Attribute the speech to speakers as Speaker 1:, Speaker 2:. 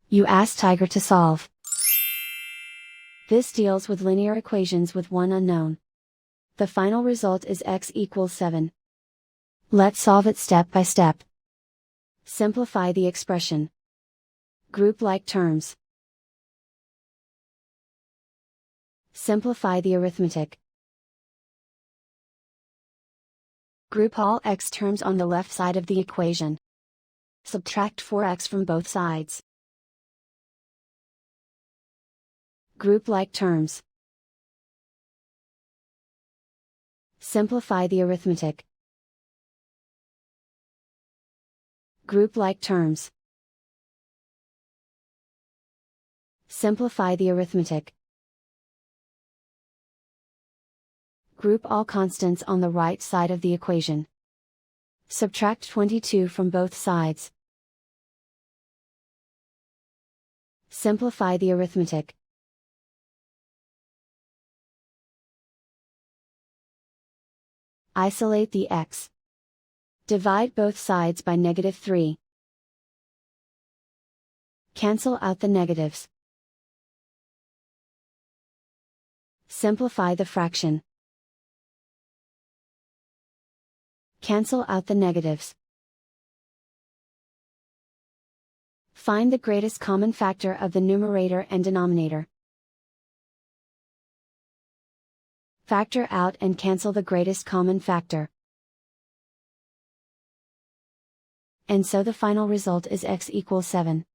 Speaker 1: You ask Tiger to solve. This deals with linear equations with one unknown. The final result is x equals 7. Let's solve it step by step. Simplify the expression. Group like terms. Simplify the arithmetic. Group all x terms on the left side of the equation. Subtract 4x from both sides. Group like terms. Simplify the arithmetic. Group like terms. Simplify the arithmetic. Group all constants on the right side of the equation. Subtract 22 from both sides. Simplify the arithmetic. Isolate the x. Divide both sides by -3. Cancel out the negatives. Simplify the fraction. Cancel out the negatives. Find the greatest common factor of the numerator and denominator. Factor out and cancel the greatest common factor. And so the final result is x equals 7.